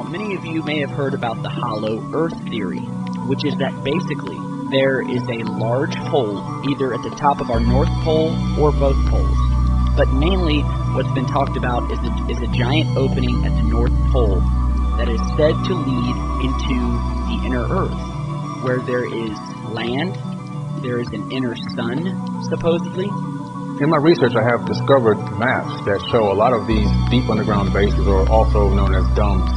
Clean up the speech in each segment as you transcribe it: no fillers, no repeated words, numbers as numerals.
many of you may have heard about the hollow Earth theory, which is that basically there is a large hole either at the top of our North Pole or both poles. But mainly what's been talked about is a giant opening at the North Pole that is said to lead into the inner Earth, where there is land, there is an inner sun, supposedly. In my research, I have discovered maps that show a lot of these deep underground bases, or also known as domes.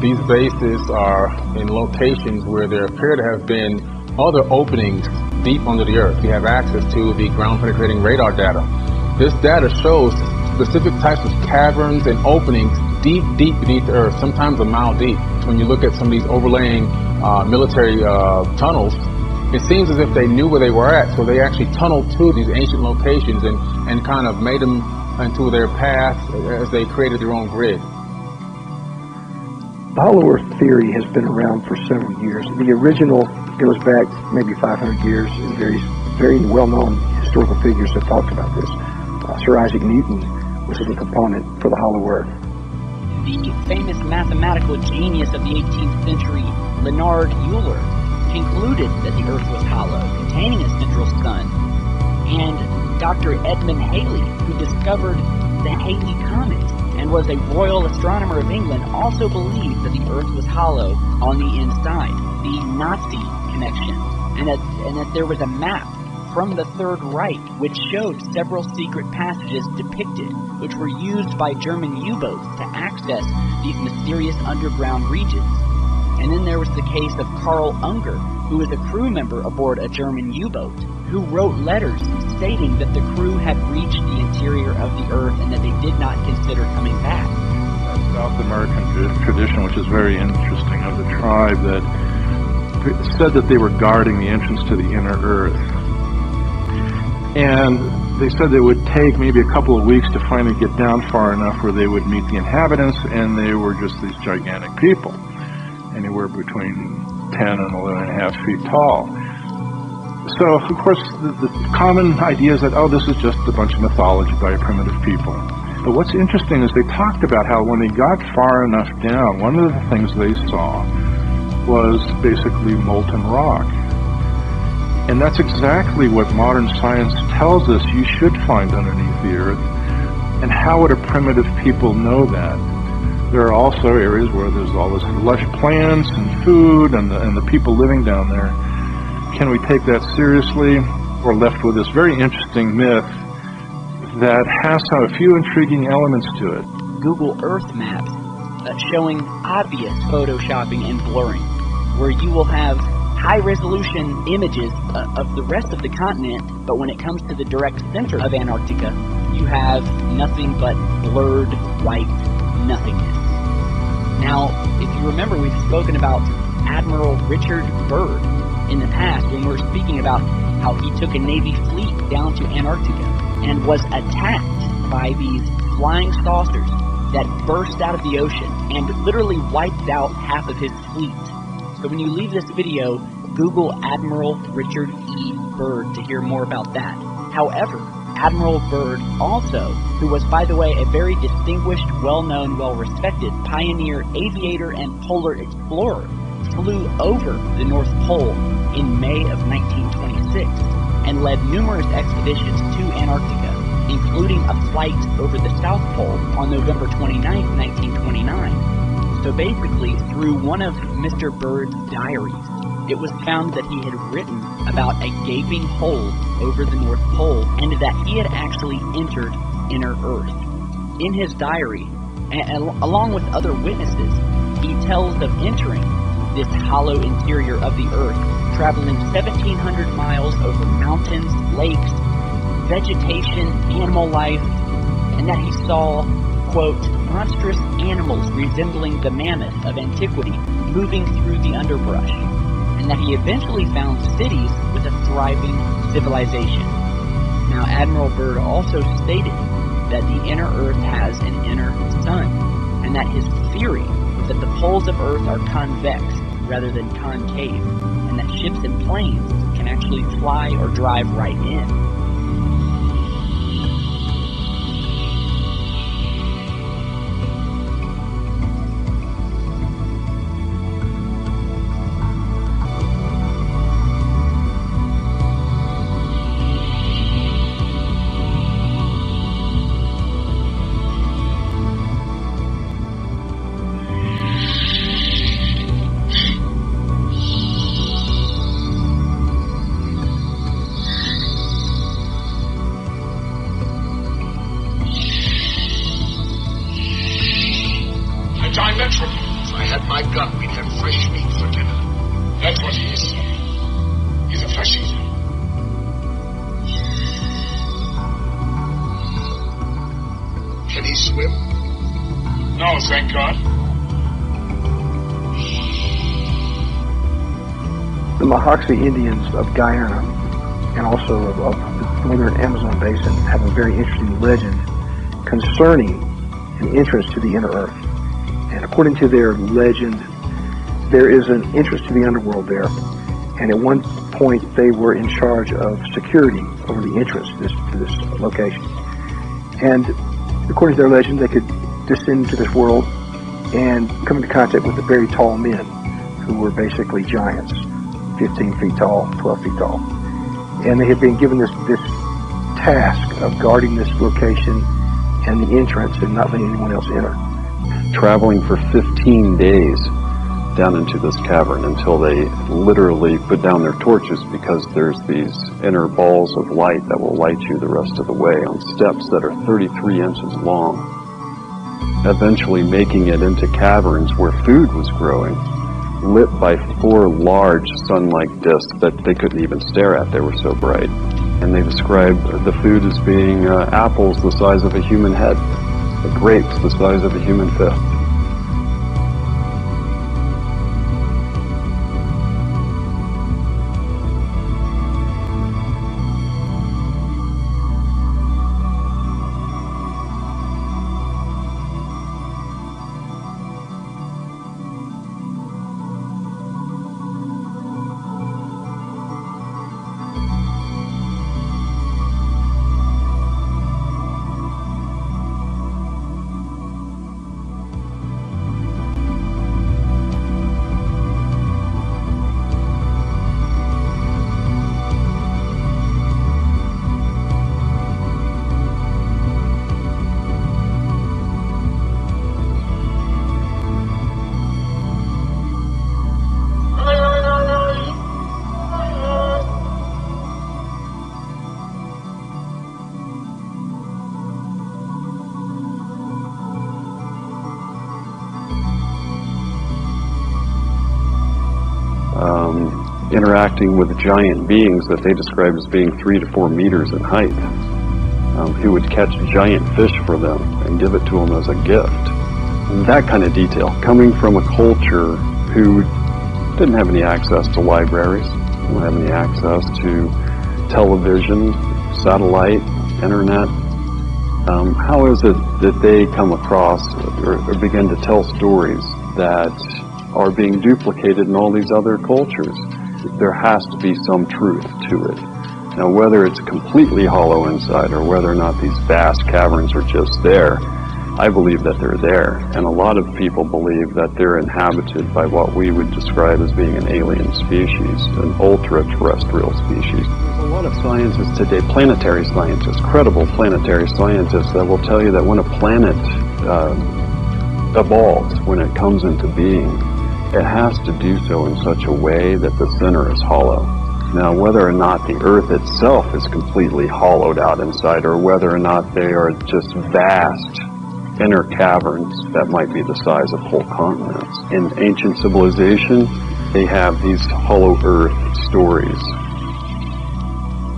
These bases are in locations where there appear to have been other openings deep under the earth. We have access to the ground-penetrating radar data. This data shows specific types of caverns and openings deep beneath the earth, sometimes a mile deep. When you look at some of these overlaying military tunnels, it seems as if they knew where they were at, so they actually tunneled to these ancient locations and kind of made them into their path as they created their own grid. The hollow earth theory has been around for several years. The original goes back maybe 500 years, and very well-known historical figures have talked about this. Sir Isaac Newton was a component for the hollow earth. The famous mathematical genius of the 18th century, Leonhard Euler, concluded that the Earth was hollow, containing a central sun. And Dr. Edmund Halley, who discovered the Halley Comet and was a Royal Astronomer of England, also believed that the Earth was hollow on the inside, the Nazi connection, and that there was a map from the Third Reich which showed several secret passages depicted, which were used by German U-boats to access these mysterious underground regions. And then there was the case of Carl Unger, who was a crew member aboard a German U-boat, who wrote letters stating that the crew had reached the interior of the Earth and that they did not consider coming back. South American tradition, which is very interesting, of the tribe that said that they were guarding the entrance to the inner Earth. And they said it would take maybe a couple of weeks to finally get down far enough where they would meet the inhabitants, and they were just these gigantic people, anywhere between 10 and 11.5 feet tall. So, of course, the common idea is that, oh, this is just a bunch of mythology by primitive people. But what's interesting is they talked about how when they got far enough down, one of the things they saw was basically molten rock. And that's exactly what modern science tells us you should find underneath the Earth. And how would a primitive people know that? There are also areas where there's all this lush plants and food and the people living down there. Can we take that seriously? We're left with this very interesting myth that has a few intriguing elements to it. Google Earth maps showing obvious photoshopping and blurring, where you will have high-resolution images of the rest of the continent, but when it comes to the direct center of Antarctica, you have nothing but blurred white nothingness. Now, if you remember, we've spoken about Admiral Richard Byrd in the past when we were speaking about how he took a Navy fleet down to Antarctica and was attacked by these flying saucers that burst out of the ocean and literally wiped out half of his fleet. So when you leave this video, Google Admiral Richard E. Byrd to hear more about that. However, Admiral Byrd also, who was, by the way, a very distinguished, well-known, well-respected pioneer, aviator, and polar explorer, flew over the North Pole in May of 1926 and led numerous expeditions to Antarctica, including a flight over the South Pole on November 29, 1929. So basically, through one of Mr. Byrd's diaries, it was found that he had written about a gaping hole over the North Pole and that he had actually entered inner Earth. In his diary, along with other witnesses, he tells of entering this hollow interior of the Earth, traveling 1,700 miles over mountains, lakes, vegetation, animal life, and that he saw, quote, monstrous animals resembling the mammoth of antiquity moving through the underbrush, and that he eventually found cities with a thriving civilization. Now, Admiral Byrd also stated that the inner Earth has an inner sun, and that his theory was that the poles of Earth are convex rather than concave, and that ships and planes can actually fly or drive right in. diametrically. If I had my gun, we'd have fresh meat for dinner. That's what he is. He's a flesh eater. Can he swim? No, thank God. The Mahoxie Indians of Guyana and also of the northern Amazon basin have a very interesting legend concerning an entrance to the inner earth. And according to their legend, there is an entrance to the underworld there. And at one point, they were in charge of security over the entrance to this location. And according to their legend, they could descend into this world and come into contact with the very tall men who were basically giants, 15 feet tall, 12 feet tall. And they had been given this task of guarding this location and the entrance and not letting anyone else enter. Traveling for 15 days down into this cavern until they literally put down their torches, because there's these inner balls of light that will light you the rest of the way on steps that are 33 inches long. Eventually making it into caverns where food was growing, lit by 4 large sun-like discs that they couldn't even stare at, they were so bright. And they described the food as being apples the size of a human head, grapes the size of a human fist. Interacting with giant beings that they described as being 3 to 4 meters in height, who would catch giant fish for them and give it to them as a gift. And that kind of detail, coming from a culture who didn't have any access to libraries, didn't have any access to television, satellite, internet. How is it that they come across or begin to tell stories that are being duplicated in all these other cultures? There has to be some truth to it. Now, whether it's completely hollow inside or whether or not these vast caverns are just there, I believe that they're there. And a lot of people believe that they're inhabited by what we would describe as being an alien species, an ultra-terrestrial species. There's a lot of scientists today, planetary scientists, credible planetary scientists, that will tell you that when a planet evolves, when it comes into being, it has to do so in such a way that the center is hollow. Now, whether or not the Earth itself is completely hollowed out inside, or whether or not they are just vast inner caverns that might be the size of whole continents. In ancient civilization, they have these hollow Earth stories.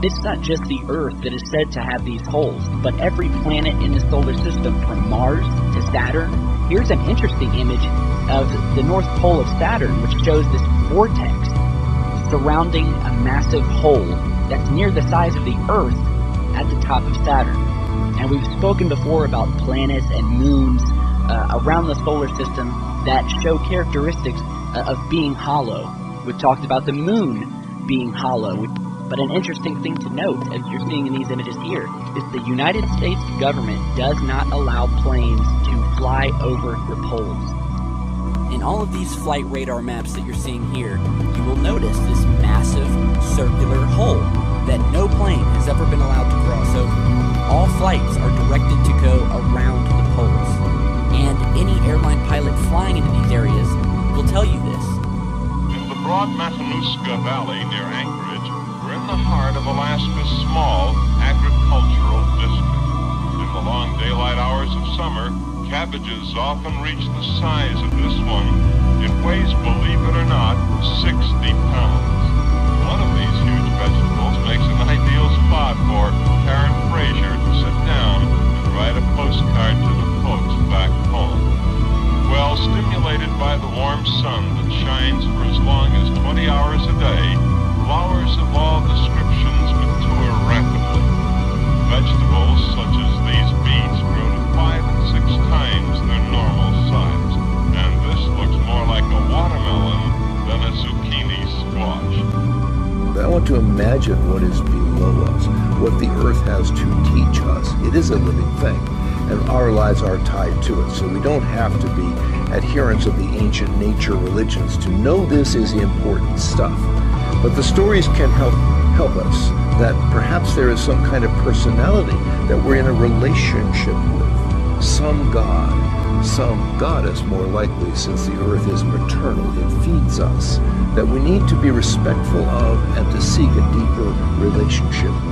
It's not just the Earth that is said to have these holes, but every planet in the solar system, from Mars to Saturn. Here's an interesting image of the North Pole of Saturn, which shows this vortex surrounding a massive hole that's near the size of the Earth at the top of Saturn. And we've spoken before about planets and moons around the solar system that show characteristics of being hollow. We've talked about the moon being hollow. But an interesting thing to note, as you're seeing in these images here, is the United States government does not allow planes to fly over the poles. In all of these flight radar maps that you're seeing here, you will notice this massive circular hole that no plane has ever been allowed to cross over. All flights are directed to go around the poles. And any airline pilot flying into these areas will tell you this. In the broad Matanuska Valley near Anchorage, we're in the heart of Alaska's small agricultural district. In the long daylight hours of summer, Cabbages often reach the size of this one. It weighs, believe it or not, 60 pounds. One of these huge vegetables makes an ideal spot for Karen Fraser to sit down and write a postcard to the folks back home. Well, stimulated by the warm sun that shines for as long as 20 hours a day, flowers of all descriptions mature rapidly. Vegetables such as these beets grow to 5 and 6 times their normal size, and this looks more like a watermelon than a zucchini squash. I want to imagine what is below us, what the earth has to teach us. It is a living thing, and our lives are tied to it, so we don't have to be adherents of the ancient nature religions to know this is important stuff. But the stories can help us that perhaps there is some kind of personality that we're in a relationship with, some god, some goddess more likely, since the earth is maternal, it feeds us, that we need to be respectful of and to seek a deeper relationship with.